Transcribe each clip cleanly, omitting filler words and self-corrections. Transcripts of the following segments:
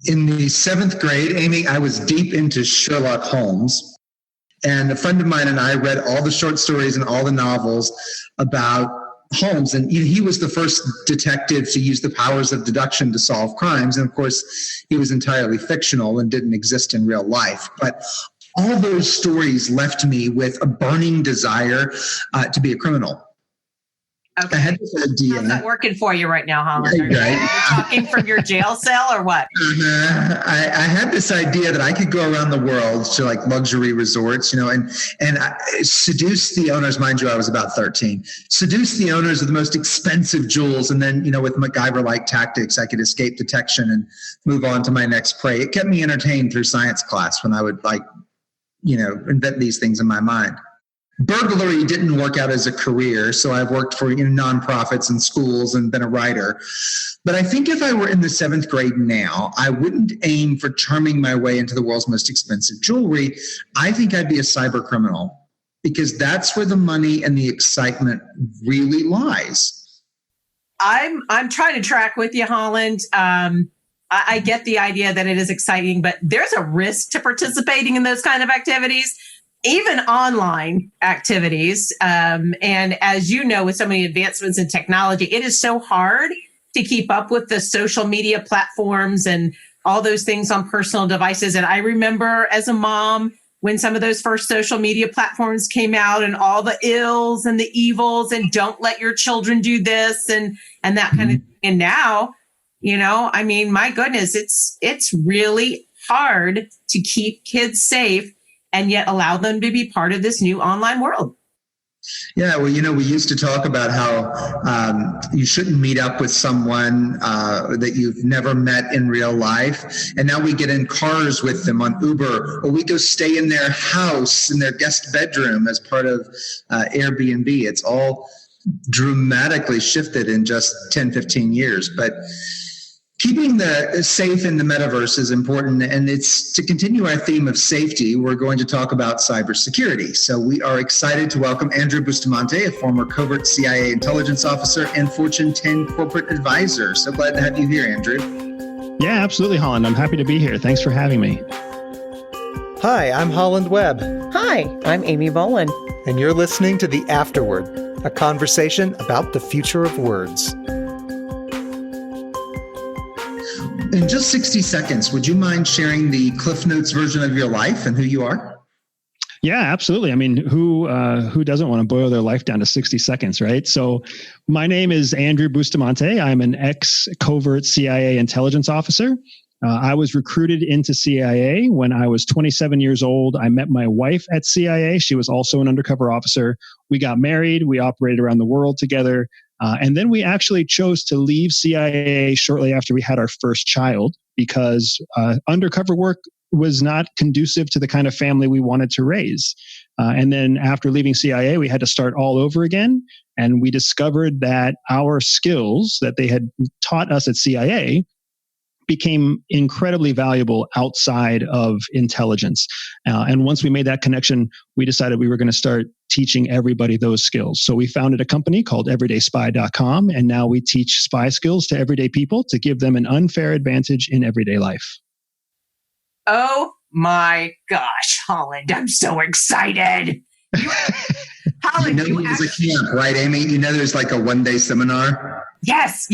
In the 7th grade, Amy, I was deep into Sherlock Holmes. And a friend of mine and I read all the short stories and all the novels about Holmes. And he was the first detective to use the powers of deduction to solve crimes. And of course, he was entirely fictional and didn't exist in real life. But all those stories left me with a burning desire to be a criminal. Okay. I had this idea. How's that working for you right now, Holland? Are you talking from your jail cell or what? I had this idea that I could go around the world to like luxury resorts, and seduce the owners. Mind you, I was about 13. Seduce the owners of the most expensive jewels, and then with MacGyver-like tactics, I could escape detection and move on to my next prey. It kept me entertained through science class when I would invent these things in my mind. Burglary didn't work out as a career, so I've worked for nonprofits and schools and been a writer. But I think if I were in the 7th grade now, I wouldn't aim for charming my way into the world's most expensive jewelry. I think I'd be a cyber criminal, because that's where the money and the excitement really lies. I'm trying to track with you, Holland. I get the idea that it is exciting, but there's a risk to participating in those kind of activities. Even online activities. And as you know, with so many advancements in technology, it is so hard to keep up with the social media platforms and all those things on personal devices. And I remember as a mom, when some of those first social media platforms came out and all the ills and the evils and don't let your children do this and that kind of thing. And now, my goodness, it's really hard to keep kids safe and yet allow them to be part of this new online world. Yeah, well, we used to talk about how you shouldn't meet up with someone that you've never met in real life. And now we get in cars with them on Uber, or we go stay in their house, in their guest bedroom as part of Airbnb. It's all dramatically shifted in just 10, 15 years. But keeping the safe in the metaverse is important, and it's to continue our theme of safety. We're going to talk about cybersecurity. So we are excited to welcome Andrew Bustamante, a former covert CIA intelligence officer and Fortune 10 corporate advisor. So glad to have you here, Andrew. Yeah, absolutely, Holland. I'm happy to be here. Thanks for having me. Hi, I'm Holland Webb. Hi, I'm Amy Boland. And you're listening to The Afterword, a conversation about the future of words. In just 60 seconds, would you mind sharing the Cliff Notes version of your life and who you are? Yeah, absolutely. Who doesn't want to boil their life down to 60 seconds, right? So my name is Andrew Bustamante. I'm an ex-covert CIA intelligence officer. I was recruited into CIA when I was 27 years old. I met my wife at CIA. She was also an undercover officer. We got married. We operated around the world together. And then we actually chose to leave CIA shortly after we had our first child because undercover work was not conducive to the kind of family we wanted to raise. And then after leaving CIA, we had to start all over again. And we discovered that our skills that they had taught us at CIA became incredibly valuable outside of intelligence. And once we made that connection, we decided we were going to start teaching everybody those skills. So we founded a company called everydayspy.com, and now we teach spy skills to everyday people to give them an unfair advantage in everyday life. Oh my gosh, Holland, I'm so excited. Holland, there's a camp, right, Amy? There's like a one-day seminar. Yes.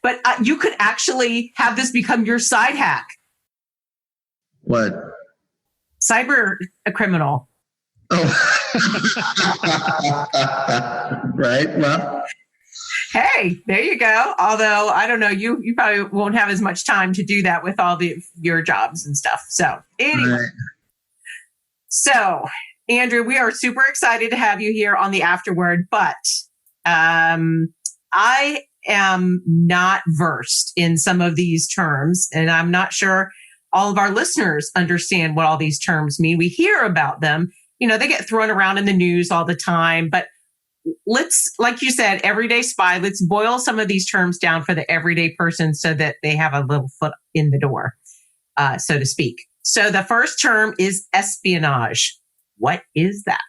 But you could actually have this become your side hack. What? Cyber criminal. Oh. Right. Well. Hey, there you go. Although, I don't know, you probably won't have as much time to do that with all your jobs and stuff. So anyway. Right. So, Andrew, we are super excited to have you here on the Afterword, but I am not versed in some of these terms, and I'm not sure all of our listeners understand what all these terms mean. We hear about them. They get thrown around in the news all the time, but let's, like you said, everyday spy, let's boil some of these terms down for the everyday person so that they have a little foot in the door, so to speak. So the first term is espionage. What is that?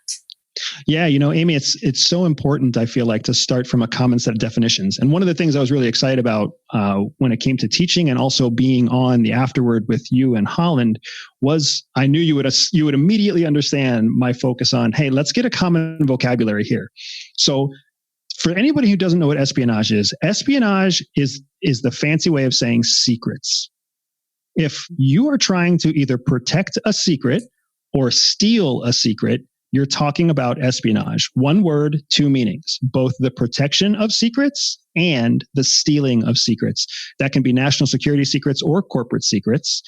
Yeah, Amy, it's so important, I feel like, to start from a common set of definitions. And one of the things I was really excited about when it came to teaching and also being on the Afterword with you and Holland was I knew you would immediately understand my focus on, hey, let's get a common vocabulary here. So for anybody who doesn't know what espionage is the fancy way of saying secrets. If you are trying to either protect a secret or steal a secret, you're talking about espionage. One word, two meanings, both the protection of secrets and the stealing of secrets. That can be national security secrets or corporate secrets.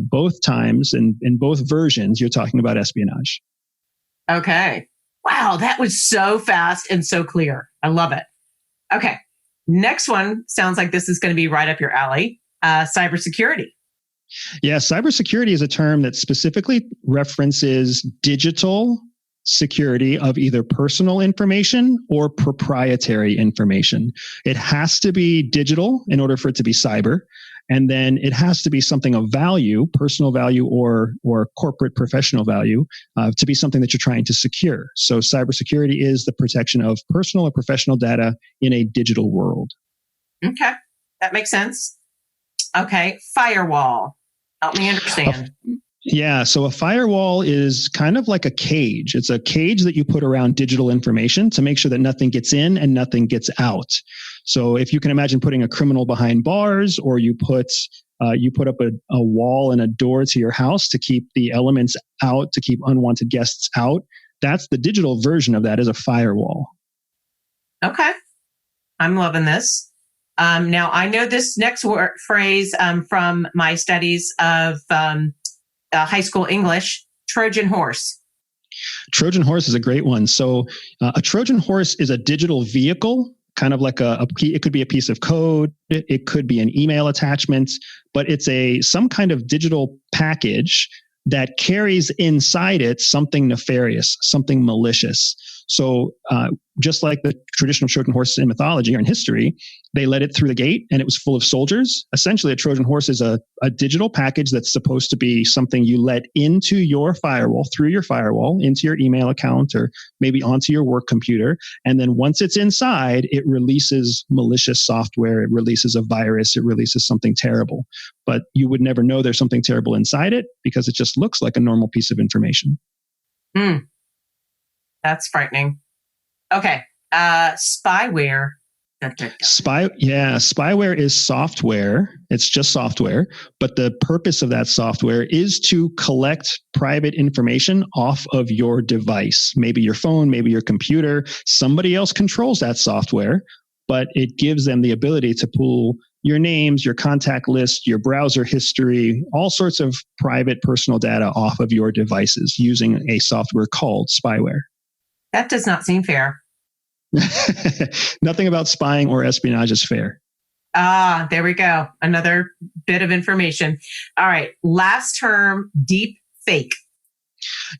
Both times and in both versions, you're talking about espionage. Okay. Wow, that was so fast and so clear. I love it. Okay. Next one sounds like this is going to be right up your alley. Cybersecurity. Yeah, cybersecurity is a term that specifically references digital security of either personal information or proprietary information. It has to be digital in order for it to be cyber. And then it has to be something of value, personal value or corporate professional value, to be something that you're trying to secure. So cybersecurity is the protection of personal or professional data in a digital world. Okay, that makes sense. Okay, firewall. Help me understand. Yeah. So a firewall is kind of like a cage. It's a cage that you put around digital information to make sure that nothing gets in and nothing gets out. So if you can imagine putting a criminal behind bars, or you put up a wall and a door to your house to keep the elements out, to keep unwanted guests out, that's the digital version of that, is a firewall. Okay. I'm loving this. Now, I know this next phrase from my studies of high school English, Trojan Horse. Trojan Horse is a great one. So a Trojan Horse is a digital vehicle, kind of like it could be a piece of code. It could be an email attachment, but it's some kind of digital package that carries inside it something nefarious, something malicious. So just like the traditional Trojan horse in mythology or in history, they let it through the gate and it was full of soldiers. Essentially, a Trojan horse is a digital package that's supposed to be something you let into your firewall, through your firewall, into your email account, or maybe onto your work computer. And then once it's inside, it releases malicious software. It releases a virus. It releases something terrible. But you would never know there's something terrible inside it because it just looks like a normal piece of information. That's frightening. Okay. Spyware. Spyware is software. It's just software. But the purpose of that software is to collect private information off of your device. Maybe your phone, maybe your computer. Somebody else controls that software, but it gives them the ability to pull your names, your contact list, your browser history, all sorts of private personal data off of your devices using a software called spyware. That does not seem fair. Nothing about spying or espionage is fair. There we go. Another bit of information. All right. Last term, deep fake.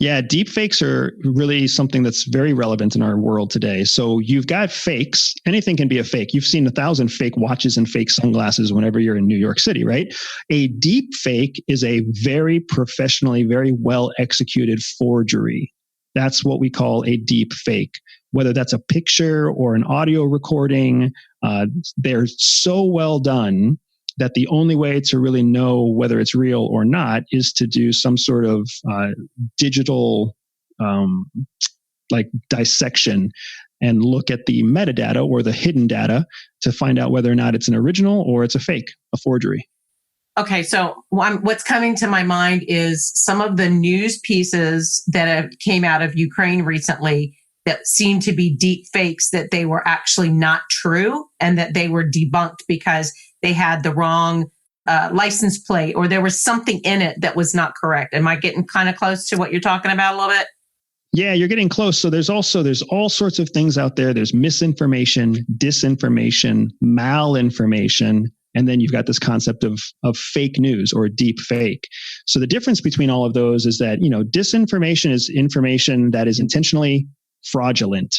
Yeah, deep fakes are really something that's very relevant in our world today. So you've got fakes. Anything can be a fake. You've seen 1,000 fake watches and fake sunglasses whenever you're in New York City, right? A deep fake is a very professionally, very well executed forgery. That's what we call a deep fake. Whether that's a picture or an audio recording, they're so well done that the only way to really know whether it's real or not is to do some sort of digital dissection and look at the metadata or the hidden data to find out whether or not it's an original or it's a fake, a forgery. Okay, so what's coming to my mind is some of the news pieces that came out of Ukraine recently that seem to be deep fakes, that they were actually not true and that they were debunked because they had the wrong license plate or there was something in it that was not correct. Am I getting kind of close to what you're talking about a little bit? Yeah, you're getting close. So there's all sorts of things out there. There's misinformation, disinformation, malinformation. And then you've got this concept of fake news or deep fake. So the difference between all of those is that, disinformation is information that is intentionally fraudulent.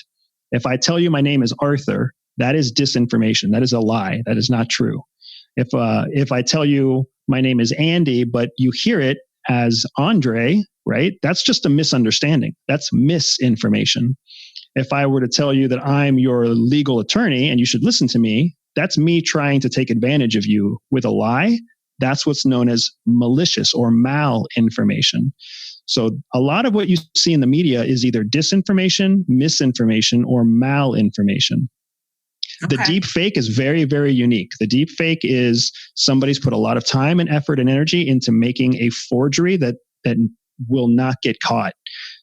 If I tell you my name is Arthur, that is disinformation. That is a lie. That is not true. If I tell you my name is Andy, but you hear it as Andre, right? That's just a misunderstanding. That's misinformation. If I were to tell you that I'm your legal attorney and you should listen to me, that's me trying to take advantage of you with a lie. That's what's known as malicious or malinformation. So a lot of what you see in the media is either disinformation, misinformation, or malinformation. The deep fake is very, very unique. The deep fake is somebody's put a lot of time and effort and energy into making a forgery that will not get caught.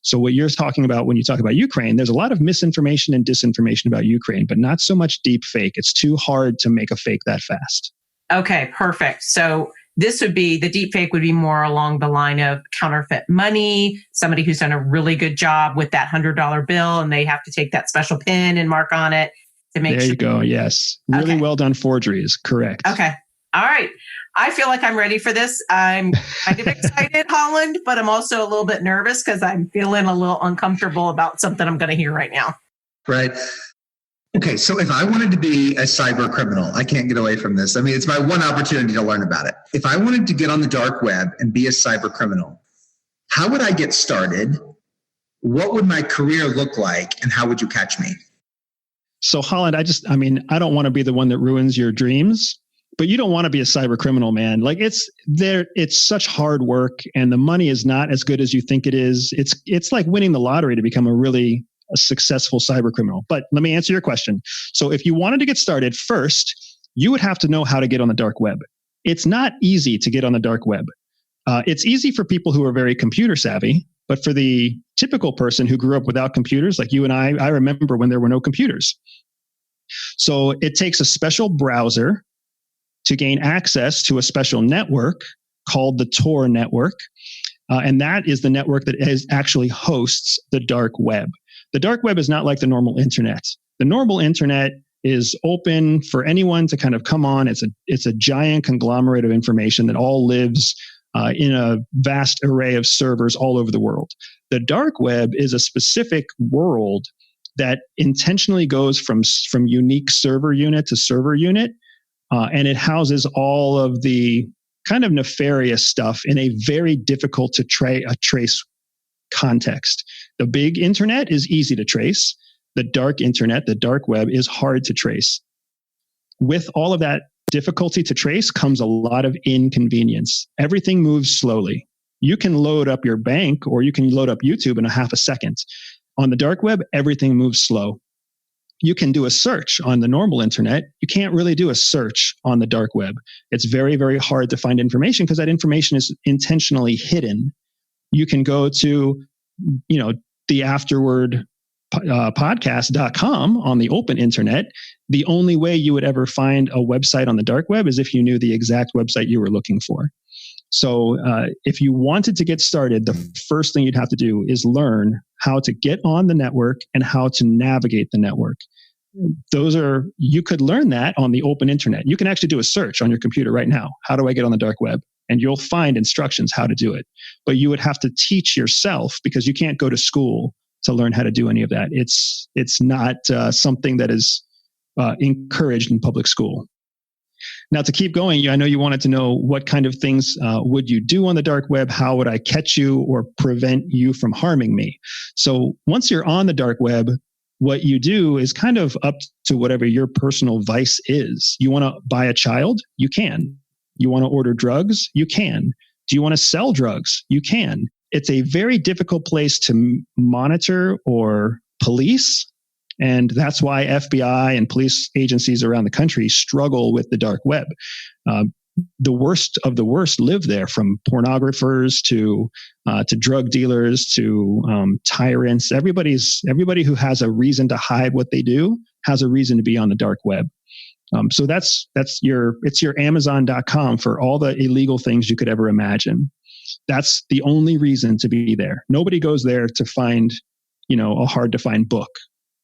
So what you're talking about when you talk about Ukraine, there's a lot of misinformation and disinformation about Ukraine, but not so much deep fake. It's too hard to make a fake that fast. Okay, perfect. So this would be, the deep fake would be more along the line of counterfeit money, somebody who's done a really good job with that $100 bill and they have to take that special pin and mark on it to make sure. There you go. Yes. Really well done forgeries. Correct. Okay. All right. I feel like I'm ready for this. I'm kind of excited, Holland, but I'm also a little bit nervous because I'm feeling a little uncomfortable about something I'm going to hear right now. Right. Okay. So if I wanted to be a cyber criminal, I can't get away from this. I mean, it's my one opportunity to learn about it. If I wanted to get on the dark web and be a cyber criminal, how would I get started? What would my career look like? And how would you catch me? So Holland, I don't want to be the one that ruins your dreams. But you don't want to be a cyber criminal, man. Like it's such hard work and the money is not as good as you think it is. It's like winning the lottery to become a successful cyber criminal. But let me answer your question. So if you wanted to get started, first, you would have to know how to get on the dark web. It's not easy to get on the dark web. It's easy for people who are very computer savvy, but for the typical person who grew up without computers, like you and I remember when there were no computers. So it takes a special browser to gain access to a special network called the Tor network. And that is the network that actually hosts the dark web. The dark web is not like the normal internet. The normal internet is open for anyone to kind of come on. It's a giant conglomerate of information that all lives in a vast array of servers all over the world. The dark web is a specific world that intentionally goes from unique server unit to server unit. And it houses all of the kind of nefarious stuff in a very difficult to trace context. The big internet is easy to trace. The dark internet, the dark web, is hard to trace. With all of that difficulty to trace comes a lot of inconvenience. Everything moves slowly. You can load up your bank or you can load up YouTube in a half a second. On the dark web, everything moves slow. You can do a search on the normal internet. You can't really do a search on the dark web. It's very, very hard to find information because that information is intentionally hidden. You can go to, the Afterword podcast.com on the open internet. The only way you would ever find a website on the dark web is if you knew the exact website you were looking for. So if you wanted to get started, the first thing you'd have to do is learn how to get on the network and how to navigate the network. You could learn that on the open internet. You can actually do a search on your computer right now. How do I get on the dark web? And you'll find instructions how to do it. But you would have to teach yourself because you can't go to school to learn how to do any of that. It's not something that is encouraged in public school. Now, to keep going, I know you wanted to know what kind of things would you do on the dark web? How would I catch you or prevent you from harming me? So once you're on the dark web, what you do is kind of up to whatever your personal vice is. You want to buy a child? You can. You want to order drugs? You can. Do you want to sell drugs? You can. It's a very difficult place to monitor or police. And that's why FBI and police agencies around the country struggle with the dark web. The worst of the worst live there, from pornographers to drug dealers to tyrants. Everybody who has a reason to hide what they do has a reason to be on the dark web. So it's your Amazon.com for all the illegal things you could ever imagine. That's the only reason to be there. Nobody goes there to find, a hard to find book.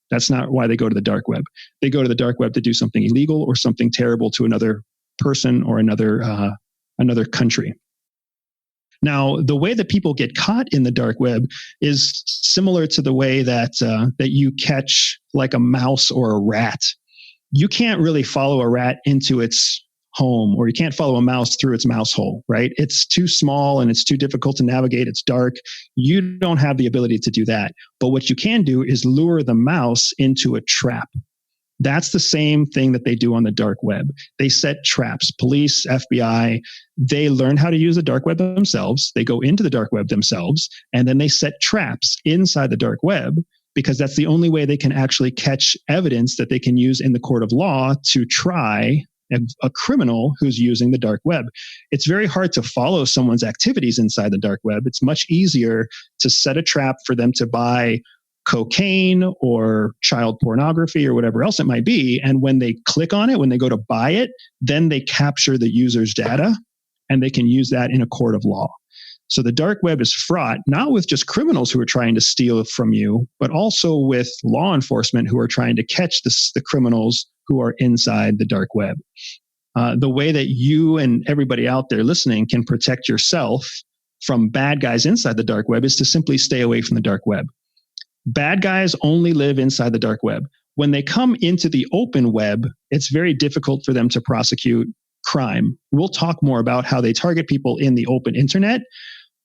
That's not why they go to the dark web. They go to the dark web to do something illegal or something terrible to another person or another country. Now, the way that people get caught in the dark web is similar to the way that you catch like a mouse or a rat. You can't really follow a rat into its home, or you can't follow a mouse through its mouse hole, right? It's too small and it's too difficult to navigate. It's dark. You don't have the ability to do that. But what you can do is lure the mouse into a trap. That's the same thing that they do on the dark web. They set traps. Police, FBI, they learn how to use the dark web themselves. They go into the dark web themselves, and then they set traps inside the dark web, because that's the only way they can actually catch evidence that they can use in the court of law to try a criminal who's using the dark web. It's very hard to follow someone's activities inside the dark web. It's much easier to set a trap for them to buy cocaine or child pornography or whatever else it might be. And when they click on it, when they go to buy it, then they capture the user's data and they can use that in a court of law. So the dark web is fraught, not with just criminals who are trying to steal from you, but also with law enforcement who are trying to catch the criminals who are inside the dark web. The way that you and everybody out there listening can protect yourself from bad guys inside the dark web is to simply stay away from the dark web. Bad guys only live inside the dark web. When they come into the open web, it's very difficult for them to prosecute crime. We'll talk more about how they target people in the open internet,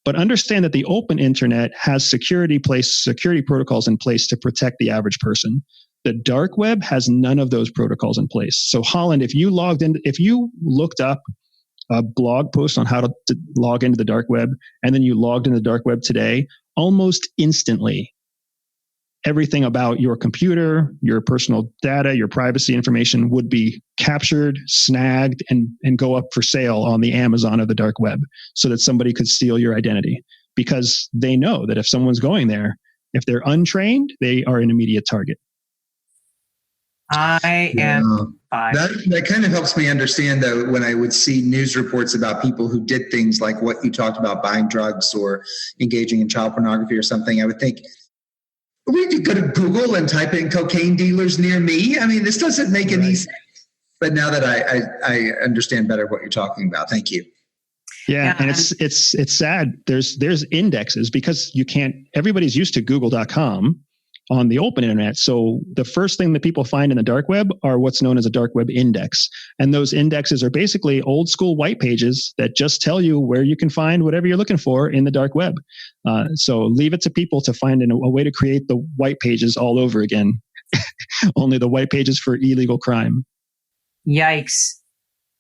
but understand that the open internet has security protocols in place to protect the average person. The dark web has none of those protocols in place. So Holland, if you looked up a blog post on how to log into the dark web, and then you logged into the dark web today, almost instantly, everything about your computer, your personal data, your privacy information would be captured, snagged, and go up for sale on the Amazon of the dark web so that somebody could steal your identity, because they know that if someone's going there, if they're untrained, they are an immediate target. I am fine. That kind of helps me understand, though, when I would see news reports about people who did things like what you talked about, buying drugs or engaging in child pornography or something. I would think, we could go to Google and type in cocaine dealers near me. I mean, this doesn't make any sense. But now that I understand better what you're talking about, thank you. Yeah, and it's sad. There's indexes, because everybody's used to Google.com on the open internet. So the first thing that people find in the dark web are what's known as a dark web index. And those indexes are basically old school white pages that just tell you where you can find whatever you're looking for in the dark web. So leave it to people to find a way to create the white pages all over again. Only the white pages for illegal crime. Yikes.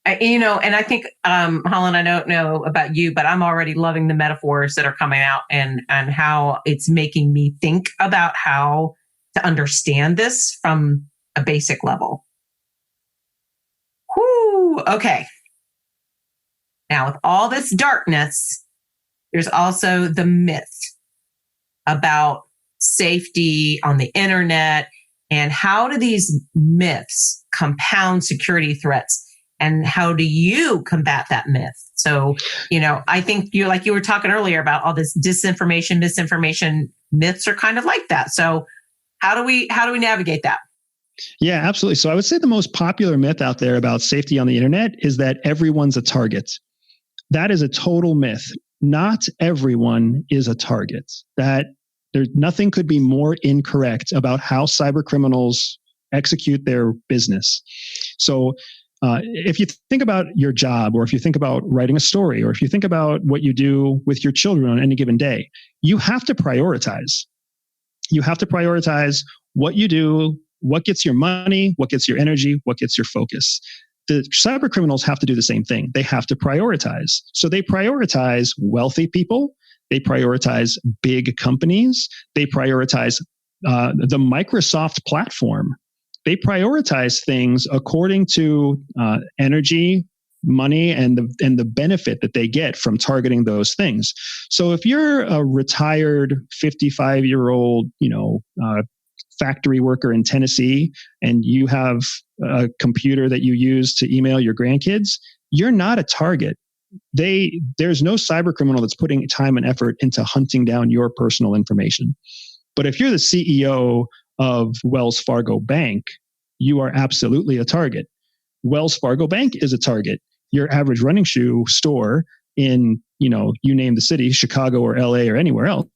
And I think, Holland, I don't know about you, but I'm already loving the metaphors that are coming out and how it's making me think about how to understand this from a basic level. Whoo, okay. Now, with all this darkness, there's also the myth about safety on the internet, and how do these myths compound security threats? And how do you combat that myth? So, I think you were talking earlier about all this disinformation, misinformation. Myths are kind of like that. So how do we navigate that? Yeah, absolutely. So I would say the most popular myth out there about safety on the internet is that everyone's a target. That is a total myth. Not everyone is a target. Nothing could be more incorrect about how cybercriminals execute their business. So if you think about your job, or if you think about writing a story, or if you think about what you do with your children on any given day, you have to prioritize. You have to prioritize what you do, what gets your money, what gets your energy, what gets your focus. The cyber criminals have to do the same thing. They have to prioritize. So they prioritize wealthy people. They prioritize big companies. They prioritize the Microsoft platform. They prioritize things according to energy, money, and the benefit that they get from targeting those things. So if you're a retired 55-year-old, factory worker in Tennessee, and you have a computer that you use to email your grandkids, you're not a target. There's no cyber criminal that's putting time and effort into hunting down your personal information. But if you're the CEO of Wells Fargo Bank, you are absolutely a target. Wells Fargo Bank is a target. Your average running shoe store in, you name the city, Chicago or LA or anywhere else,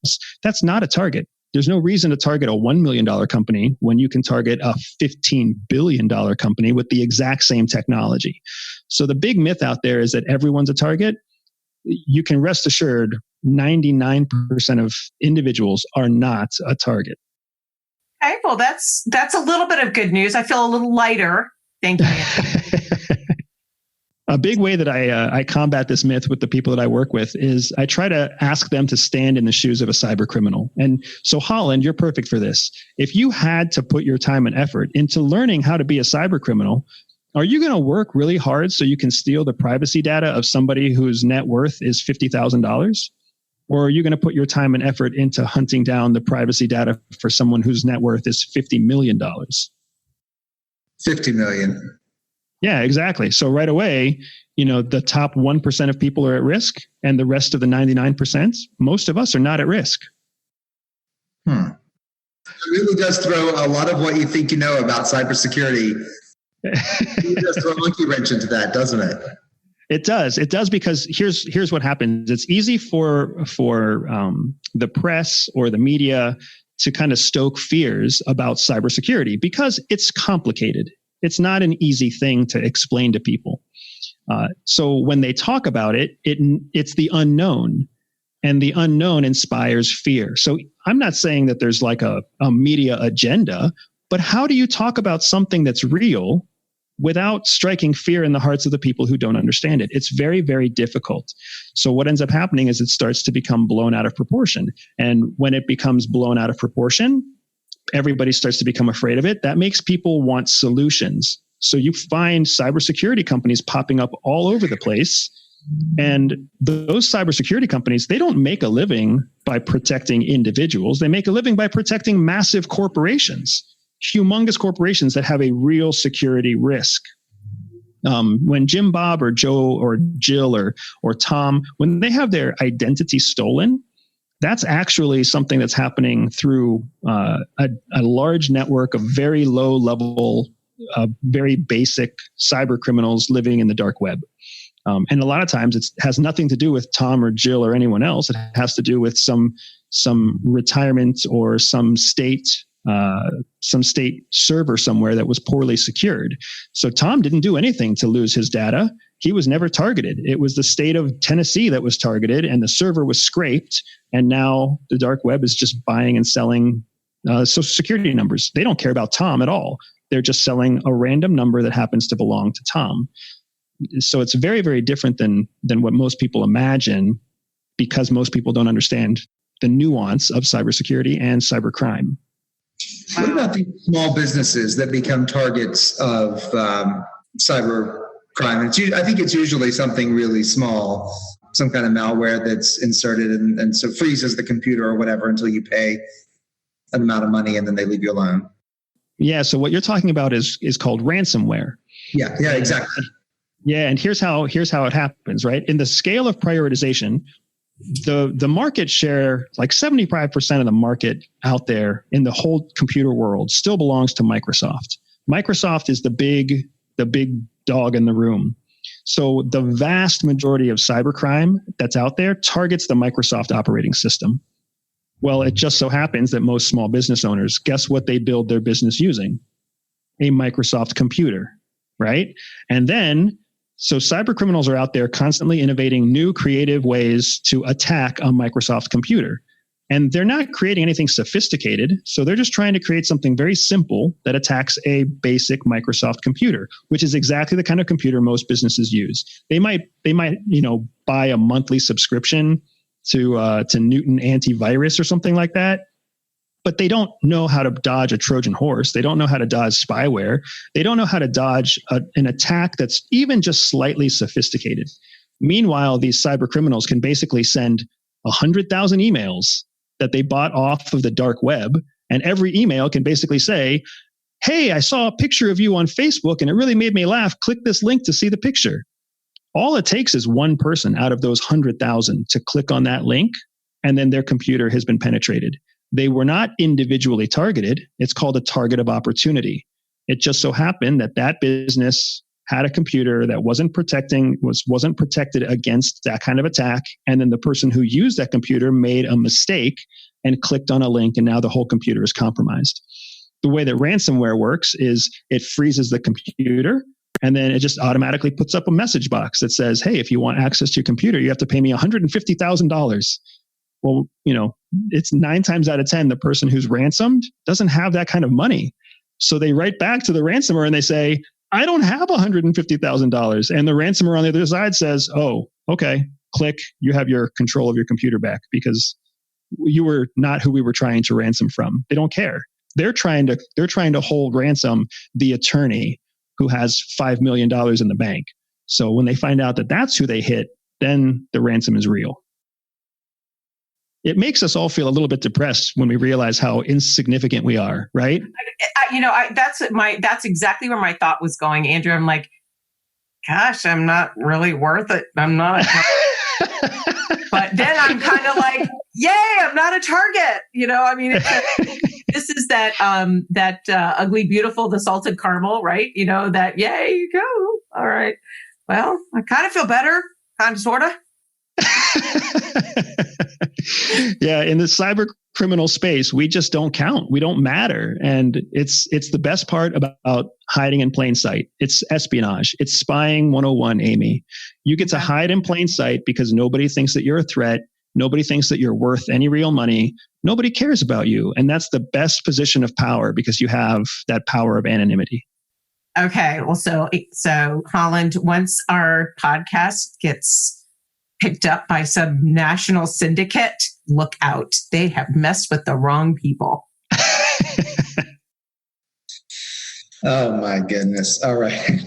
that's not a target. There's no reason to target a $1 million company when you can target a $15 billion company with the exact same technology. So the big myth out there is that everyone's a target. You can rest assured 99% of individuals are not a target. Okay, well, that's a little bit of good news. I feel a little lighter. Thank you. A big way that I combat this myth with the people that I work with is I try to ask them to stand in the shoes of a cyber criminal. And so, Holland, you're perfect for this. If you had to put your time and effort into learning how to be a cyber criminal, are you going to work really hard so you can steal the privacy data of somebody whose net worth is $50,000? Or are you going to put your time and effort into hunting down the privacy data for someone whose net worth is $50 million? 50 million. Yeah, exactly. So right away, the top 1% of people are at risk, and the rest of the 99%, most of us are not at risk. It really does throw a lot of what you think you know about cybersecurity. It does throw a monkey wrench into that, doesn't it? It does. It does, because here's what happens. It's easy for the press or the media to kind of stoke fears about cybersecurity because it's complicated. It's not an easy thing to explain to people. So when they talk about it, it's the unknown, and the unknown inspires fear. So I'm not saying that there's like a media agenda, but how do you talk about something that's real without striking fear in the hearts of the people who don't understand it? It's very, very difficult. So what ends up happening is it starts to become blown out of proportion. And when it becomes blown out of proportion, everybody starts to become afraid of it. That makes people want solutions. So you find cybersecurity companies popping up all over the place. And those cybersecurity companies, they don't make a living by protecting individuals. They make a living by protecting massive corporations, humongous corporations that have a real security risk. When Jim Bob or Joe or Jill or Tom, when they have their identity stolen, that's actually something that's happening through a large network of very low level, very basic cyber criminals living in the dark web. And a lot of times it has nothing to do with Tom or Jill or anyone else. It has to do with some retirement or some state server somewhere that was poorly secured. So Tom didn't do anything to lose his data. He was never targeted. It was the state of Tennessee that was targeted, and the server was scraped. And now the dark web is just buying and selling social security numbers. They don't care about Tom at all. They're just selling a random number that happens to belong to Tom. So it's very, very different than what most people imagine, because most people don't understand the nuance of cybersecurity and cybercrime. What about the small businesses that become targets of cyber crime? I think it's usually something really small, some kind of malware that's inserted and so freezes the computer or whatever until you pay an amount of money, and then they leave you alone. Yeah. So what you're talking about is called ransomware. Yeah, exactly. Yeah, and here's how it happens, right? In the scale of prioritization, the market share, like 75% of the market out there in the whole computer world, still belongs to Microsoft. Microsoft is the big dog in the room. So the vast majority of cybercrime that's out there targets the Microsoft operating system. Well, it just so happens that most small business owners, guess what they build their business using? A Microsoft computer, right? And then, so cyber criminals are out there constantly innovating new creative ways to attack a Microsoft computer. And they're not creating anything sophisticated. So they're just trying to create something very simple that attacks a basic Microsoft computer, which is exactly the kind of computer most businesses use. They might, buy a monthly subscription to Newton antivirus or something like that. But they don't know how to dodge a Trojan horse. They don't know how to dodge spyware. They don't know how to dodge an attack that's even just slightly sophisticated. Meanwhile, these cyber criminals can basically send 100,000 emails that they bought off of the dark web. And every email can basically say, hey, I saw a picture of you on Facebook and it really made me laugh. Click this link to see the picture. All it takes is one person out of those 100,000 to click on that link, and then their computer has been penetrated. They were not individually targeted. It's called a target of opportunity. It just so happened that business had a computer that wasn't protected against that kind of attack. And then the person who used that computer made a mistake and clicked on a link, and now the whole computer is compromised. The way that ransomware works is it freezes the computer, and then it just automatically puts up a message box that says, hey, if you want access to your computer, you have to pay me $150,000. Well, it's 9 times out of 10, the person who's ransomed doesn't have that kind of money. So they write back to the ransomer and they say, I don't have $150,000. And the ransomer on the other side says, oh, okay, click, you have your control of your computer back because you were not who we were trying to ransom from. They don't care. They're trying to hold ransom the attorney who has $5 million in the bank. So when they find out that that's who they hit, then the ransom is real. It makes us all feel a little bit depressed when we realize how insignificant we are, right? That's exactly where my thought was going, Andrew. I'm like, gosh, I'm not really worth it. I'm not. But then I'm kind of like, yay, I'm not a target. This is that ugly, beautiful, the salted caramel, right? That, yay, you go. All right. Well, I kind of feel better, kind of, sort of. Yeah, in the cyber criminal space, we just don't count. We don't matter. And it's the best part about hiding in plain sight. It's espionage. It's spying 101, Amy. You get to hide in plain sight because nobody thinks that you're a threat. Nobody thinks that you're worth any real money. Nobody cares about you. And that's the best position of power because you have that power of anonymity. Okay. Well, so Holland, once our podcast gets picked up by some national syndicate, look out. They have messed with the wrong people. Oh my goodness. All right.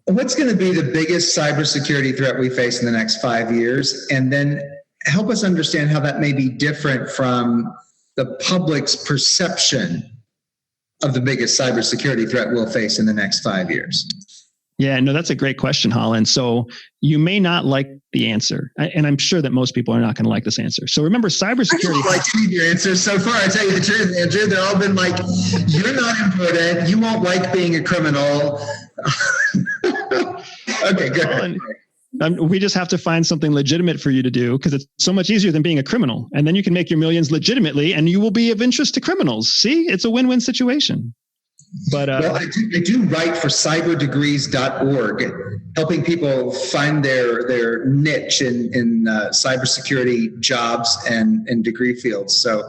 What's going to be the biggest cybersecurity threat we face in the next 5 years? And then help us understand how that may be different from the public's perception of the biggest cybersecurity threat we'll face in the next 5 years. Yeah, no, that's a great question, Holland. So you may not like the answer, and I'm sure that most people are not going to like this answer. So remember, cybersecurity. I don't like any of your answers so far. I tell you the truth, Andrew. They've all been like, you're not important. You won't like being a criminal. Okay, good. We just have to find something legitimate for you to do because it's so much easier than being a criminal. And then you can make your millions legitimately and you will be of interest to criminals. See, it's a win-win situation. But well, I do write for cyberdegrees.org, helping people find their niche in cybersecurity jobs and degree fields. So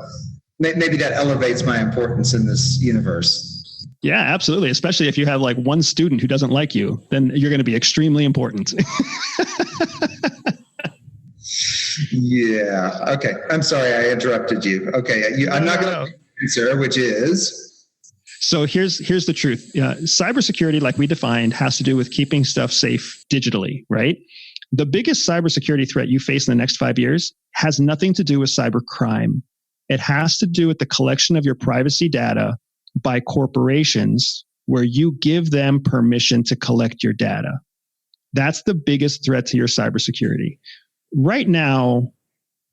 maybe that elevates my importance in this universe. Yeah, absolutely. Especially if you have like one student who doesn't like you, then you're going to be extremely important. Yeah. Okay. I'm sorry I interrupted you. Okay. I'm not going to answer, which is. So here's the truth. Cybersecurity, like we defined, has to do with keeping stuff safe digitally, right? The biggest cybersecurity threat you face in the next 5 years has nothing to do with cybercrime. It has to do with the collection of your privacy data by corporations where you give them permission to collect your data. That's the biggest threat to your cybersecurity. Right now,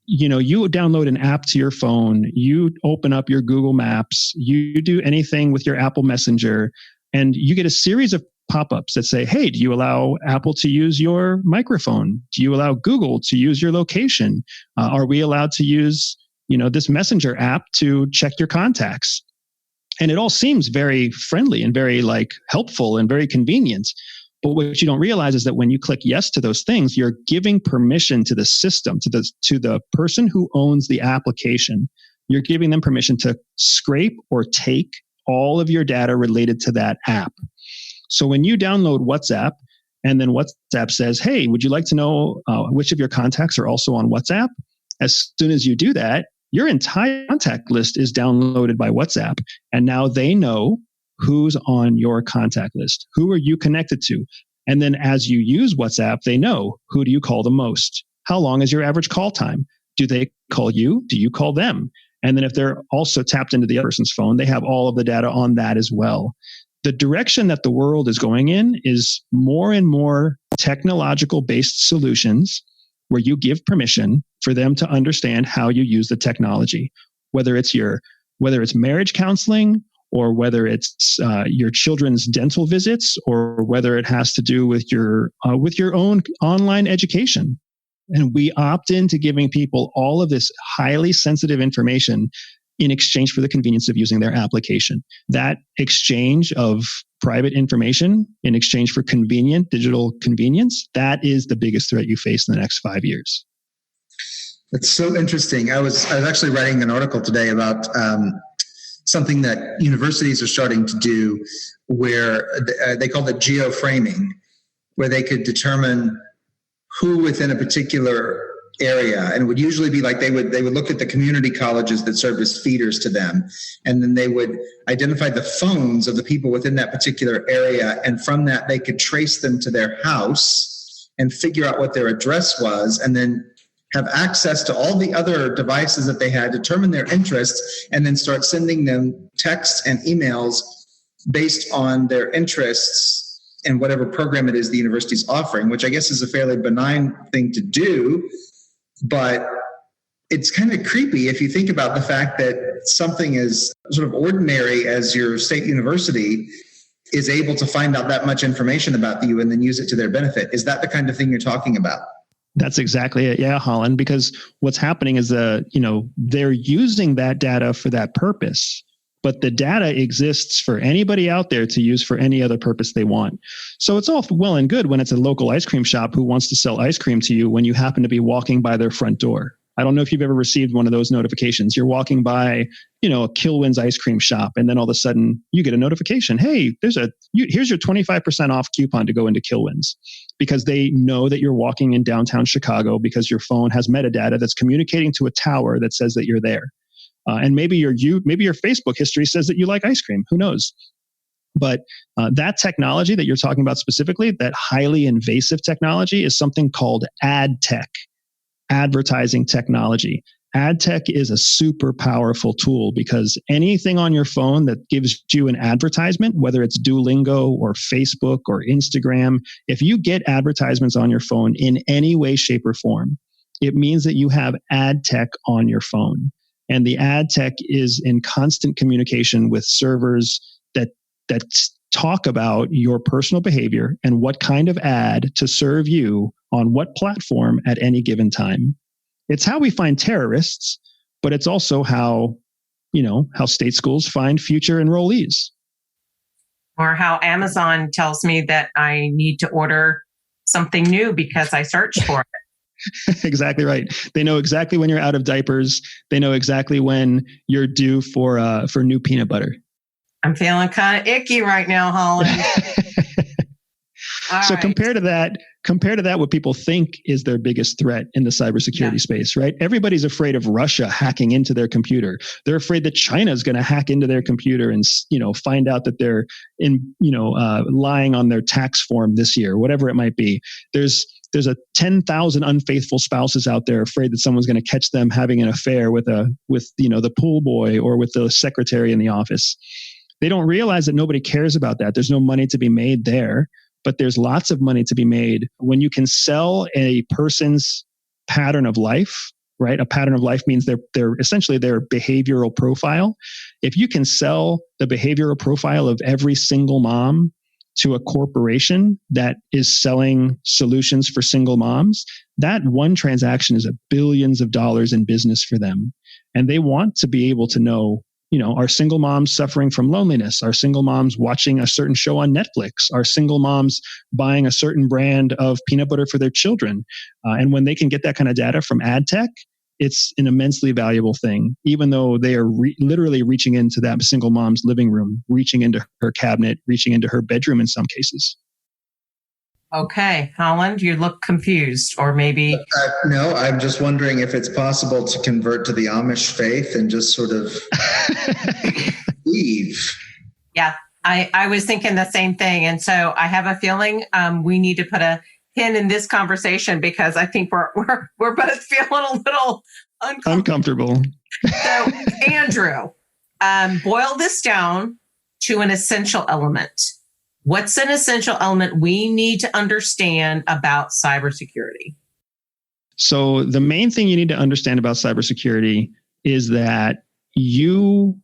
you download an app to your phone, you open up your Google Maps, you do anything with your Apple Messenger, and you get a series of pop-ups that say, hey, do you allow Apple to use your microphone? Do you allow Google to use your location? Are we allowed to use, this Messenger app to check your contacts? And it all seems very friendly and very helpful and very convenient. But what you don't realize is that when you click yes to those things, you're giving permission to the system, to the person who owns the application. You're giving them permission to scrape or take all of your data related to that app. So when you download WhatsApp and then WhatsApp says, hey, would you like to know which of your contacts are also on WhatsApp? As soon as you do that, your entire contact list is downloaded by WhatsApp. And now they know who's on your contact list. Who are you connected to? And then as you use WhatsApp, they know, who do you call the most? How long is your average call time? Do they call you? Do you call them? And then if they're also tapped into the other person's phone, they have all of the data on that as well. The direction that the world is going in is more and more technological-based solutions where you give permission for them to understand how you use the technology, whether it's marriage counseling, or whether it's your children's dental visits, or whether it has to do with your own online education. And we opt into giving people all of this highly sensitive information in exchange for the convenience of using their application. That exchange of private information in exchange for convenient digital convenience, that is the biggest threat you face in the next 5 years. It's so interesting. I was actually writing an article today about something that universities are starting to do where they call it geoframing, where they could determine who within a particular area, and it would usually be like they would look at the community colleges that served as feeders to them, and then they would identify the phones of the people within that particular area, and from that they could trace them to their house and figure out what their address was, and then have access to all the other devices that they had, determine their interests, and then start sending them texts and emails based on their interests and whatever program it is the university's offering, which I guess is a fairly benign thing to do. But it's kind of creepy if you think about the fact that something as sort of ordinary as your state university is able to find out that much information about you and then use it to their benefit. Is that the kind of thing you're talking about? That's exactly it. Yeah, Holland, because what's happening is they're using that data for that purpose, but the data exists for anybody out there to use for any other purpose they want. So it's all well and good when it's a local ice cream shop who wants to sell ice cream to you when you happen to be walking by their front door. I don't know if you've ever received one of those notifications. You're walking by, a Kilwin's ice cream shop, and then all of a sudden you get a notification. Hey, here's your 25% off coupon to go into Kilwin's, because they know that you're walking in downtown Chicago because your phone has metadata that's communicating to a tower that says that you're there. And maybe your Facebook history says that you like ice cream. Who knows? But that technology that you're talking about specifically, that highly invasive technology, is something called ad tech. Advertising technology. Ad tech is a super powerful tool because anything on your phone that gives you an advertisement, whether it's Duolingo or Facebook or Instagram, if you get advertisements on your phone in any way, shape, or form, it means that you have ad tech on your phone. And the ad tech is in constant communication with servers that talk about your personal behavior and what kind of ad to serve you on what platform at any given time. It's how we find terrorists, but it's also how state schools find future enrollees. Or how Amazon tells me that I need to order something new because I searched for it. Exactly right. They know exactly when you're out of diapers. They know exactly when you're due for new peanut butter. I'm feeling kind of icky right now, Holland. So right. Compare to that, what people think is their biggest threat in the cybersecurity space, right? Everybody's afraid of Russia hacking into their computer. They're afraid that China is going to hack into their computer and, find out that they're lying on their tax form this year, whatever it might be. There's a 10,000 unfaithful spouses out there afraid that someone's going to catch them having an affair with the pool boy or with the secretary in the office. They don't realize that nobody cares about that. There's no money to be made there. But there's lots of money to be made when you can sell a person's pattern of life, right? A pattern of life means they're essentially their behavioral profile. If you can sell the behavioral profile of every single mom to a corporation that is selling solutions for single moms, that one transaction is billions of dollars in business for them. And they want to be able to know, are single moms suffering from loneliness? Are single moms watching a certain show on Netflix? Are single moms buying a certain brand of peanut butter for their children? And when they can get that kind of data from ad tech, it's an immensely valuable thing, even though they are literally reaching into that single mom's living room, reaching into her cabinet, reaching into her bedroom in some cases. Okay, Holland, you look confused, or maybe... No, I'm just wondering if it's possible to convert to the Amish faith and just sort of leave. Yeah, I was thinking the same thing. And so I have a feeling we need to put a pin in this conversation because I think we're both feeling a little uncomfortable. So, Andrew, boil this down to an essential element. What's an essential element we need to understand about cybersecurity? So the main thing you need to understand about cybersecurity is that you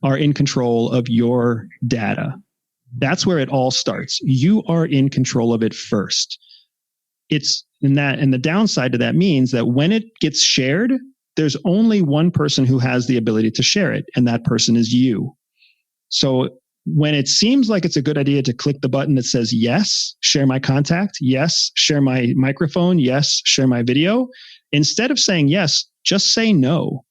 are in control of your data. That's where it all starts. You are in control of it first. it's and the downside to that means that when it gets shared, there's only one person who has the ability to share it, and that person is you. So when it seems like it's a good idea to click the button that says, yes, share my contact, yes, share my microphone, yes, share my video, instead of saying yes, just say no,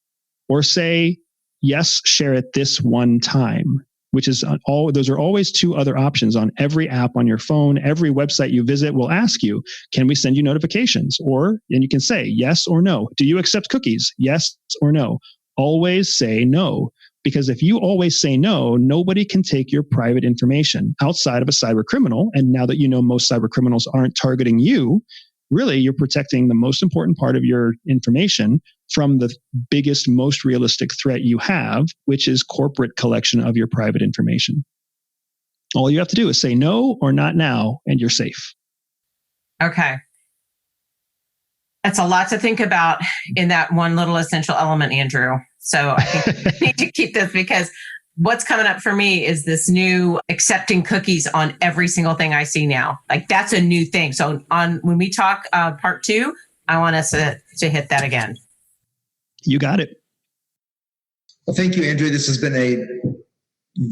or say, yes, share it this one time, which is those are always two other options on every app on your phone. Every website you visit will ask you, can we send you notifications? And you can say yes or no. Do you accept cookies? Yes or no. Always say no. Because if you always say no, nobody can take your private information outside of a cyber criminal. And now that you know most cyber criminals aren't targeting you, really you're protecting the most important part of your information from the biggest, most realistic threat you have, which is corporate collection of your private information. All you have to do is say no or not now, and you're safe. Okay. That's a lot to think about in that one little essential element, Andrew. So I think we need to keep this, because what's coming up for me is this new accepting cookies on every single thing I see now. Like, that's a new thing. So when we talk part 2, I want us to hit that again. You got it. Well, thank you, Andrew. This has been a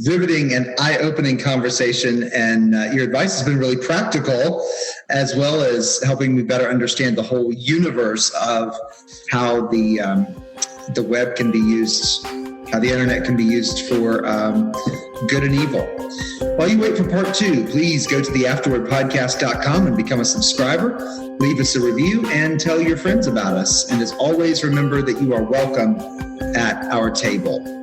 riveting and eye-opening conversation, and your advice has been really practical, as well as helping me better understand the whole universe of how the web can be used, how the internet can be used for good and evil. While you wait for part 2, please go to the afterwordpodcast.com and become a subscriber. Leave us a review and tell your friends about us. And as always, remember that you are welcome at our table.